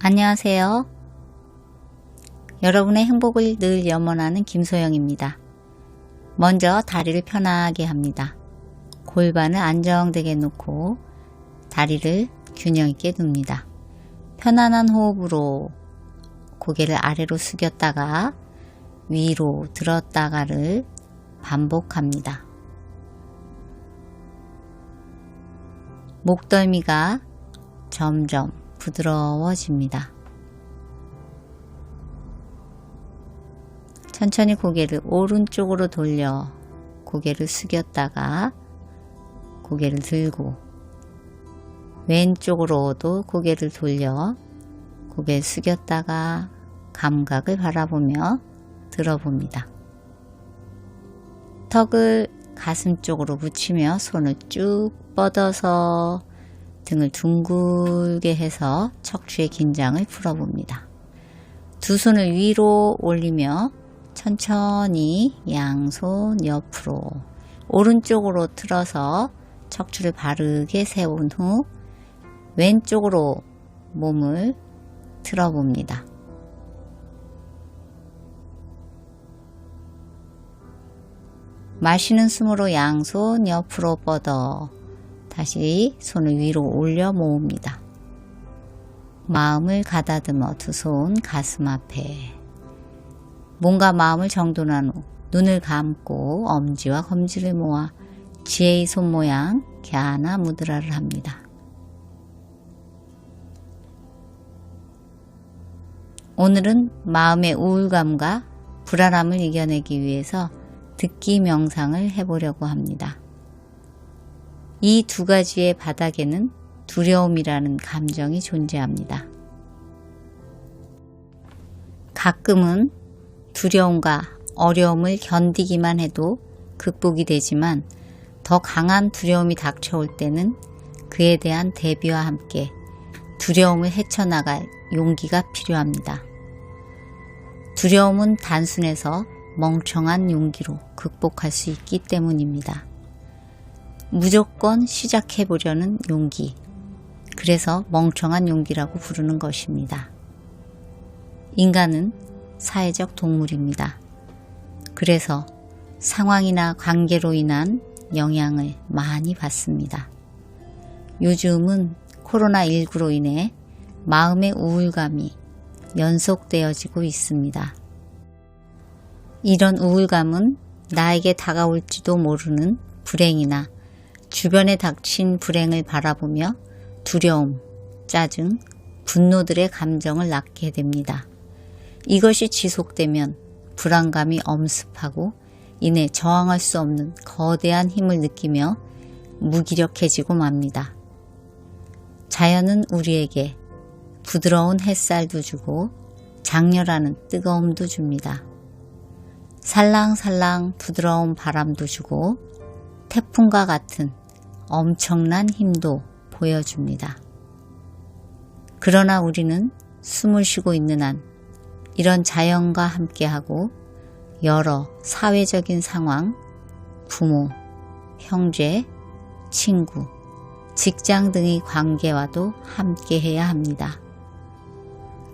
안녕하세요. 여러분의 행복을 늘 염원하는 김소영입니다. 먼저 다리를 편하게 합니다. 골반을 안정되게 놓고 다리를 균형 있게 둡니다. 편안한 호흡으로 고개를 아래로 숙였다가 위로 들었다가를 반복합니다. 목덜미가 점점 부드러워집니다. 천천히 고개를 오른쪽으로 돌려 고개를 숙였다가 고개를 들고 왼쪽으로도 고개를 돌려 고개를 숙였다가 감각을 바라보며 들어봅니다. 턱을 가슴 쪽으로 붙이며 손을 쭉 뻗어서 등을 둥글게 해서 척추의 긴장을 풀어봅니다. 두 손을 위로 올리며 천천히 양손 옆으로 오른쪽으로 틀어서 척추를 바르게 세운 후 왼쪽으로 몸을 틀어봅니다. 마시는 숨으로 양손 옆으로 뻗어 다시 손을 위로 올려 모읍니다. 마음을 가다듬어 두 손 가슴 앞에 몸과 마음을 정돈한 후 눈을 감고 엄지와 검지를 모아 지혜의 손 모양 갸나 무드라를 합니다. 오늘은 마음의 우울감과 불안함을 이겨내기 위해서 듣기 명상을 해보려고 합니다. 이 두 가지의 바닥에는 두려움이라는 감정이 존재합니다. 가끔은 두려움과 어려움을 견디기만 해도 극복이 되지만 더 강한 두려움이 닥쳐올 때는 그에 대한 대비와 함께 두려움을 헤쳐나갈 용기가 필요합니다. 두려움은 단순해서 멍청한 용기로 극복할 수 있기 때문입니다. 무조건 시작해보려는 용기, 그래서 멍청한 용기라고 부르는 것입니다. 인간은 사회적 동물입니다. 그래서 상황이나 관계로 인한 영향을 많이 받습니다. 요즘은 코로나19로 인해 마음의 우울감이 연속되어지고 있습니다. 이런 우울감은 나에게 다가올지도 모르는 불행이나 주변에 닥친 불행을 바라보며 두려움, 짜증, 분노들의 감정을 낳게 됩니다. 이것이 지속되면 불안감이 엄습하고 이내 저항할 수 없는 거대한 힘을 느끼며 무기력해지고 맙니다. 자연은 우리에게 부드러운 햇살도 주고 장렬하는 뜨거움도 줍니다. 살랑살랑 부드러운 바람도 주고 태풍과 같은 엄청난 힘도 보여줍니다. 그러나 우리는 숨을 쉬고 있는 한 이런 자연과 함께하고 여러 사회적인 상황, 부모, 형제, 친구, 직장 등의 관계와도 함께해야 합니다.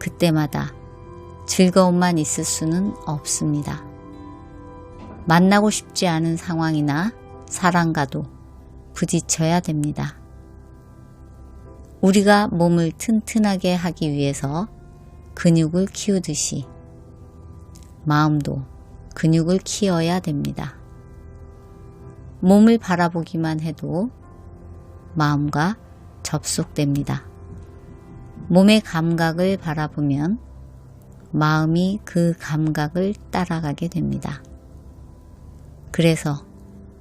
그때마다 즐거움만 있을 수는 없습니다. 만나고 싶지 않은 상황이나 사람과도 부딪혀야 됩니다. 우리가 몸을 튼튼하게 하기 위해서 근육을 키우듯이 마음도 근육을 키워야 됩니다. 몸을 바라보기만 해도 마음과 접속됩니다. 몸의 감각을 바라보면 마음이 그 감각을 따라가게 됩니다. 그래서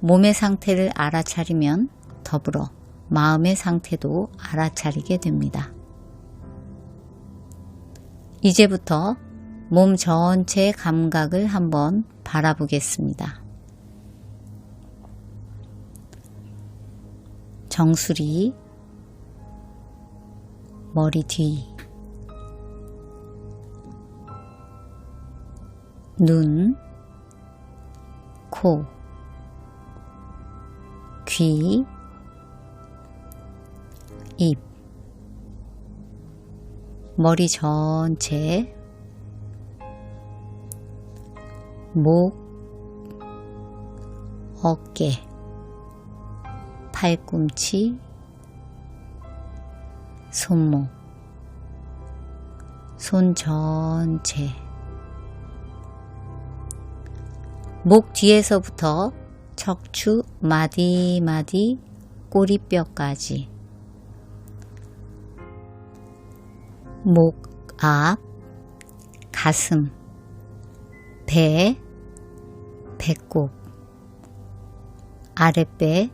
몸의 상태를 알아차리면 더불어 마음의 상태도 알아차리게 됩니다. 이제부터 몸 전체의 감각을 한번 바라보겠습니다. 정수리, 머리 뒤, 눈, 코, 귀, 입, 머리 전체, 목, 어깨, 팔꿈치, 손목, 손 전체, 목 뒤에서부터 척추, 마디마디, 꼬리뼈까지, 목 앞, 가슴, 배, 배꼽, 아랫배,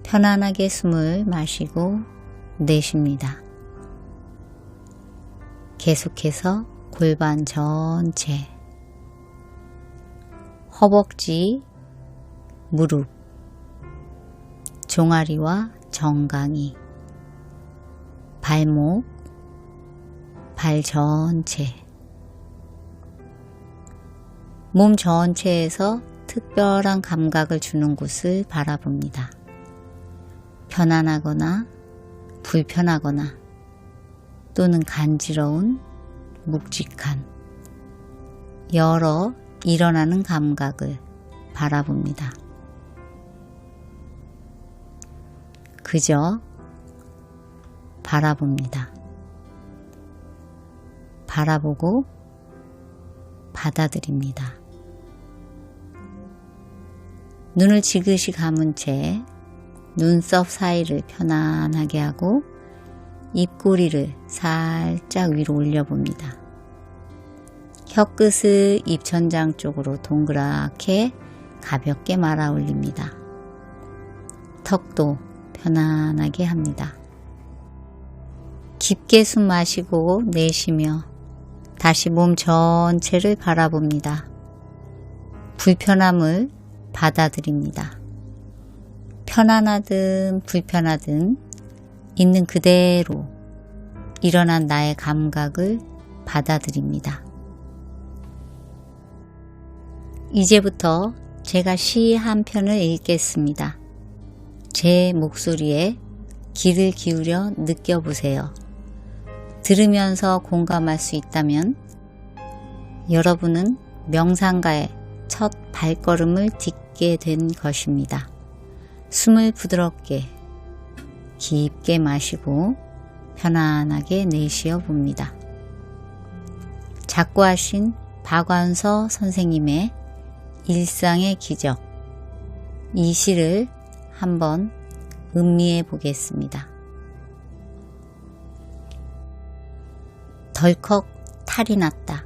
편안하게 숨을 마시고 내쉽니다. 계속해서 골반 전체, 허벅지, 무릎, 종아리와 정강이, 발목, 발 전체, 몸 전체에서 특별한 감각을 주는 곳을 바라봅니다. 편안하거나 불편하거나 또는 간지러운, 묵직한 여러 일어나는 감각을 바라봅니다. 그저 바라봅니다. 바라보고 받아들입니다. 눈을 지그시 감은 채 눈썹 사이를 편안하게 하고 입꼬리를 살짝 위로 올려봅니다. 혀끝을 입천장 쪽으로 동그랗게 가볍게 말아 올립니다. 턱도 편안하게 합니다. 깊게 숨 마시고 내쉬며 다시 몸 전체를 바라봅니다. 불편함을 받아들입니다. 편안하든 불편하든 있는 그대로 일어난 나의 감각을 받아들입니다. 이제부터 제가 시 한 편을 읽겠습니다. 제 목소리에 귀를 기울여 느껴보세요. 들으면서 공감할 수 있다면 여러분은 명상가의 첫 발걸음을 딛게 된 것입니다. 숨을 부드럽게 깊게 마시고 편안하게 내쉬어 봅니다. 작고하신 박완서 선생님의 일상의 기적, 이 시를 한번 음미해 보겠습니다. 덜컥 탈이 났다.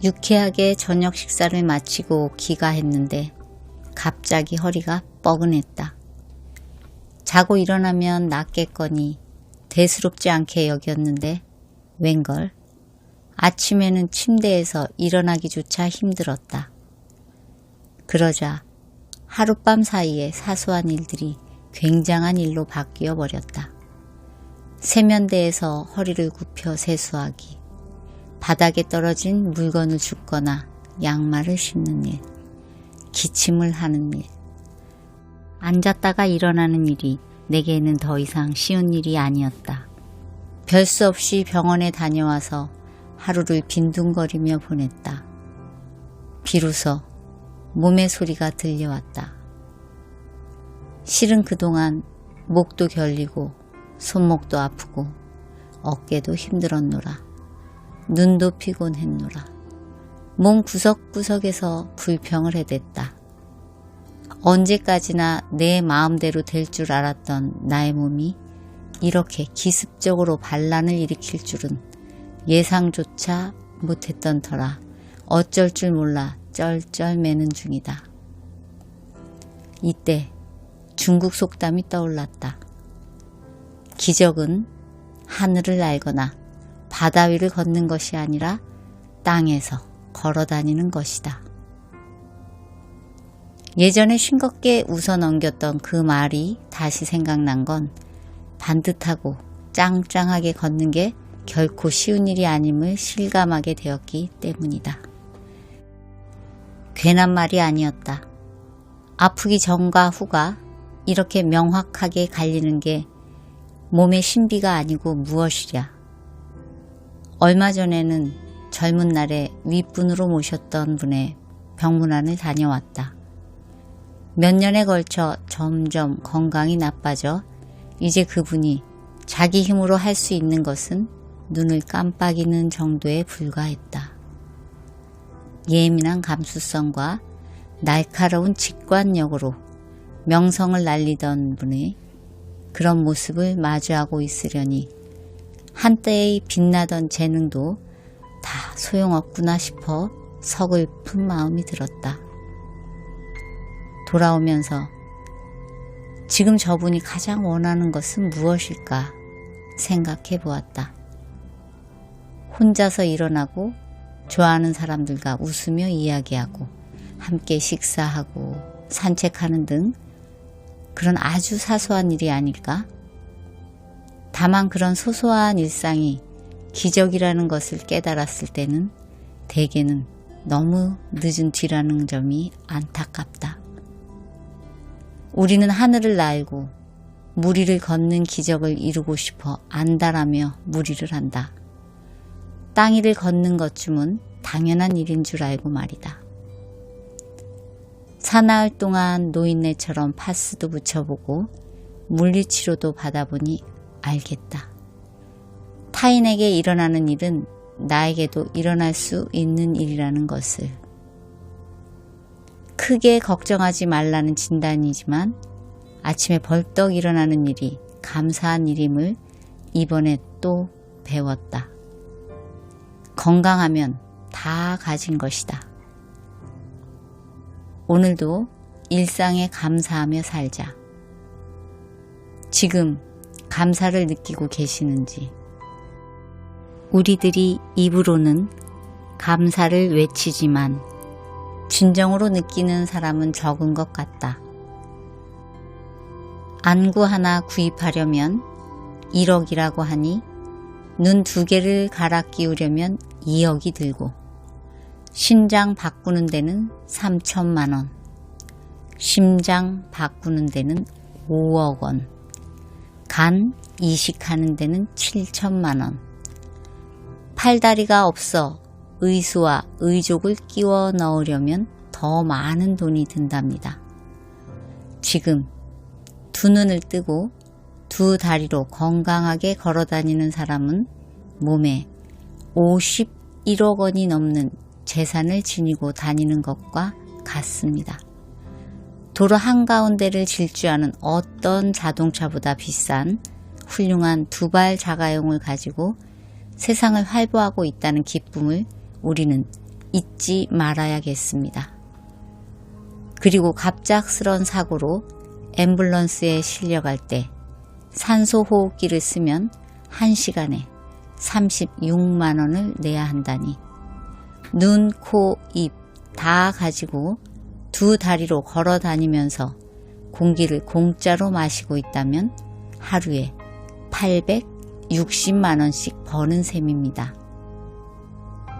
유쾌하게 저녁 식사를 마치고 귀가했는데 갑자기 허리가 뻐근했다. 자고 일어나면 낫겠거니 대수롭지 않게 여겼는데 웬걸 아침에는 침대에서 일어나기조차 힘들었다. 그러자 하룻밤 사이에 사소한 일들이 굉장한 일로 바뀌어 버렸다. 세면대에서 허리를 굽혀 세수하기, 바닥에 떨어진 물건을 줍거나 양말을 신는 일, 기침을 하는 일. 앉았다가 일어나는 일이 내게는 더 이상 쉬운 일이 아니었다. 별 수 없이 병원에 다녀와서 하루를 빈둥거리며 보냈다. 비로소 몸의 소리가 들려왔다. 실은 그동안 목도 결리고 손목도 아프고 어깨도 힘들었노라. 눈도 피곤했노라. 몸 구석구석에서 불평을 해댔다. 언제까지나 내 마음대로 될 줄 알았던 나의 몸이 이렇게 기습적으로 반란을 일으킬 줄은 예상조차 못했던 터라 어쩔 줄 몰라 쩔쩔매는 중이다. 이때 중국 속담이 떠올랐다. 기적은 하늘을 날거나 바다 위를 걷는 것이 아니라 땅에서 걸어 다니는 것이다. 예전에 싱겁게 웃어 넘겼던 그 말이 다시 생각난 건 반듯하고 짱짱하게 걷는 게 결코 쉬운 일이 아님을 실감하게 되었기 때문이다. 괜한 말이 아니었다. 아프기 전과 후가 이렇게 명확하게 갈리는 게 몸의 신비가 아니고 무엇이랴. 얼마 전에는 젊은 날에 윗분으로 모셨던 분의 병문안을 다녀왔다. 몇 년에 걸쳐 점점 건강이 나빠져 이제 그분이 자기 힘으로 할 수 있는 것은 눈을 깜빡이는 정도에 불과했다. 예민한 감수성과 날카로운 직관력으로 명성을 날리던 분의 그런 모습을 마주하고 있으려니 한때의 빛나던 재능도 다 소용없구나 싶어 서글픈 마음이 들었다. 돌아오면서 지금 저분이 가장 원하는 것은 무엇일까 생각해 보았다. 혼자서 일어나고 좋아하는 사람들과 웃으며 이야기하고 함께 식사하고 산책하는 등 그런 아주 사소한 일이 아닐까? 다만 그런 소소한 일상이 기적이라는 것을 깨달았을 때는 대개는 너무 늦은 뒤라는 점이 안타깝다. 우리는 하늘을 날고 무리를 걷는 기적을 이루고 싶어 안다라며 무리를 한다. 땅 위를 걷는 것쯤은 당연한 일인 줄 알고 말이다. 사나흘 동안 노인네처럼 파스도 붙여보고 물리치료도 받아보니 알겠다. 타인에게 일어나는 일은 나에게도 일어날 수 있는 일이라는 것을. 크게 걱정하지 말라는 진단이지만 아침에 벌떡 일어나는 일이 감사한 일임을 이번에 또 배웠다. 건강하면 다 가진 것이다. 오늘도 일상에 감사하며 살자. 지금 감사를 느끼고 계시는지. 우리들이 입으로는 감사를 외치지만 진정으로 느끼는 사람은 적은 것 같다. 안구 하나 구입하려면 1억이라고 하니 눈 2개를 갈아 끼우려면 2억이 들고 신장 바꾸는 데는 3천만 원, 심장 바꾸는 데는 5억 원, 간 이식하는 데는 7천만 원, 팔다리가 없어 의수와 의족을 끼워 넣으려면 더 많은 돈이 든답니다. 지금 2눈을 뜨고 2다리로 건강하게 걸어다니는 사람은 몸에 51억 원이 넘는 재산을 지니고 다니는 것과 같습니다. 도로 한가운데를 질주하는 어떤 자동차보다 비싼 훌륭한 2발 자가용을 가지고 세상을 활보하고 있다는 기쁨을 우리는 잊지 말아야겠습니다. 그리고 갑작스런 사고로 앰뷸런스에 실려갈 때 산소호흡기를 쓰면 1시간에 36만 원을 내야 한다니 눈, 코, 입 다 가지고 2다리로 걸어 다니면서 공기를 공짜로 마시고 있다면 하루에 860만 원씩 버는 셈입니다.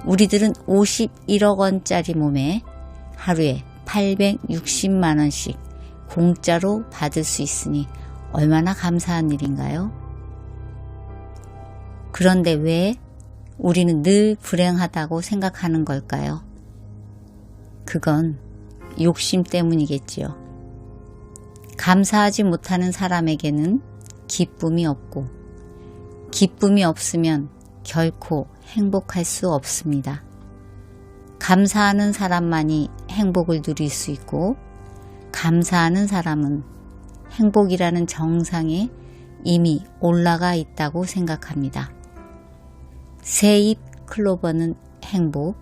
우리들은 51억 원짜리 몸에 하루에 860만 원씩 공짜로 받을 수 있으니 얼마나 감사한 일인가요? 그런데 왜 우리는 늘 불행하다고 생각하는 걸까요? 그건 욕심 때문이겠지요. 감사하지 못하는 사람에게는 기쁨이 없고 기쁨이 없으면 결코 행복할 수 없습니다. 감사하는 사람만이 행복을 누릴 수 있고 감사하는 사람은 행복이라는 정상에 이미 올라가 있다고 생각합니다. 새잎 클로버는 행복,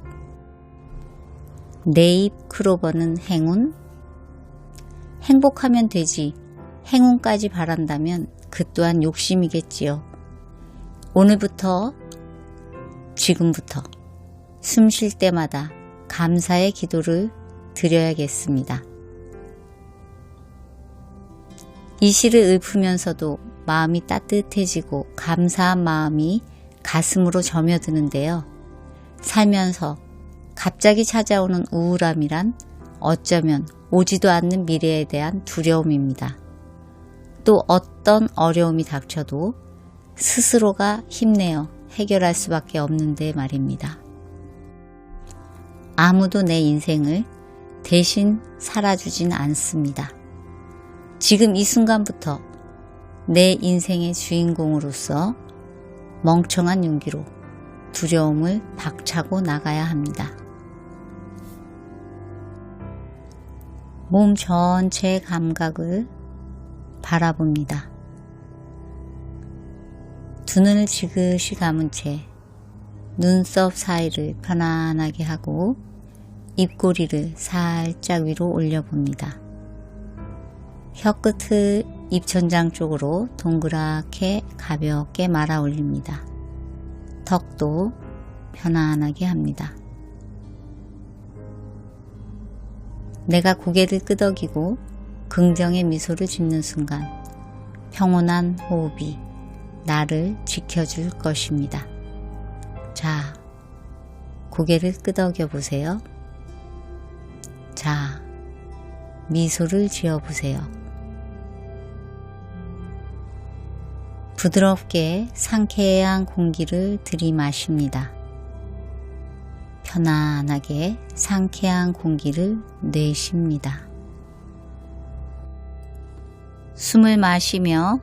네잎 클로버는 행운? 행복하면 되지 행운까지 바란다면 그 또한 욕심이겠지요. 오늘부터 지금부터 숨 쉴 때마다 감사의 기도를 드려야겠습니다. 이 시를 읊으면서도 마음이 따뜻해지고 감사한 마음이 가슴으로 점여드는데요. 살면서 갑자기 찾아오는 우울함이란 어쩌면 오지도 않는 미래에 대한 두려움입니다. 또 어떤 어려움이 닥쳐도 스스로가 힘내어 해결할 수밖에 없는데 말입니다. 아무도 내 인생을 대신 살아주진 않습니다. 지금 이 순간부터 내 인생의 주인공으로서 멍청한 용기로 두려움을 박차고 나가야 합니다. 몸 전체의 감각을 바라봅니다. 두 눈을 지그시 감은 채 눈썹 사이를 편안하게 하고 입꼬리를 살짝 위로 올려봅니다. 혀끝을 입천장 쪽으로 동그랗게 가볍게 말아 올립니다. 턱도 편안하게 합니다. 내가 고개를 끄덕이고 긍정의 미소를 짓는 순간 평온한 호흡이 나를 지켜줄 것입니다. 자, 고개를 끄덕여 보세요. 자, 미소를 지어 보세요. 부드럽게 상쾌한 공기를 들이마십니다. 편안하게 상쾌한 공기를 내쉽니다. 숨을 마시며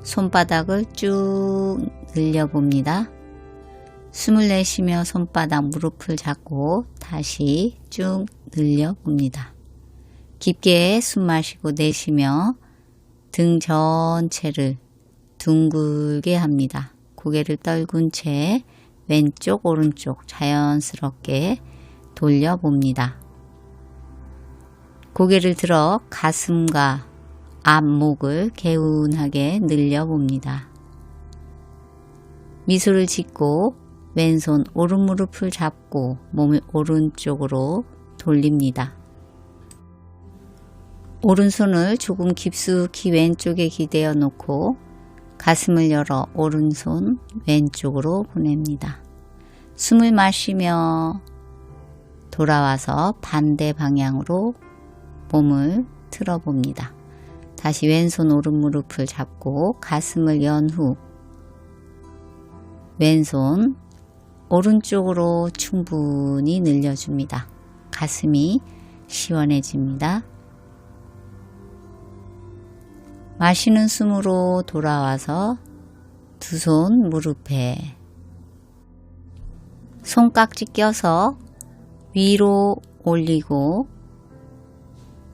손바닥을 쭉 늘려봅니다. 숨을 내쉬며 손바닥 무릎을 잡고 다시 쭉 늘려봅니다. 깊게 숨 마시고 내쉬며 등 전체를 둥글게 합니다. 고개를 떨군 채 왼쪽 오른쪽 자연스럽게 돌려봅니다. 고개를 들어 가슴과 앞목을 개운하게 늘려봅니다. 미소를 짓고 왼손 오른무릎을 잡고 몸을 오른쪽으로 돌립니다. 오른손을 조금 깊숙이 왼쪽에 기대어 놓고 가슴을 열어 오른손 왼쪽으로 보냅니다. 숨을 마시며 돌아와서 반대 방향으로 몸을 틀어봅니다. 다시 왼손 오른무릎을 잡고 가슴을 연 후 왼손 오른쪽으로 충분히 늘려줍니다. 가슴이 시원해집니다. 마시는 숨으로 돌아와서 두 손 무릎에 손깍지 껴서 위로 올리고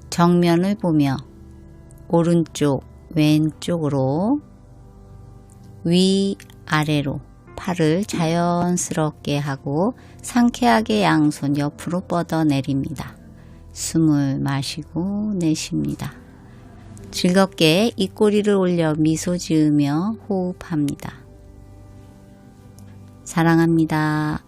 정면을 보며 오른쪽 왼쪽으로 위아래로 팔을 자연스럽게 하고 상쾌하게 양손 옆으로 뻗어 내립니다. 숨을 마시고 내쉽니다. 즐겁게 입꼬리를 올려 미소 지으며 호흡합니다. 사랑합니다.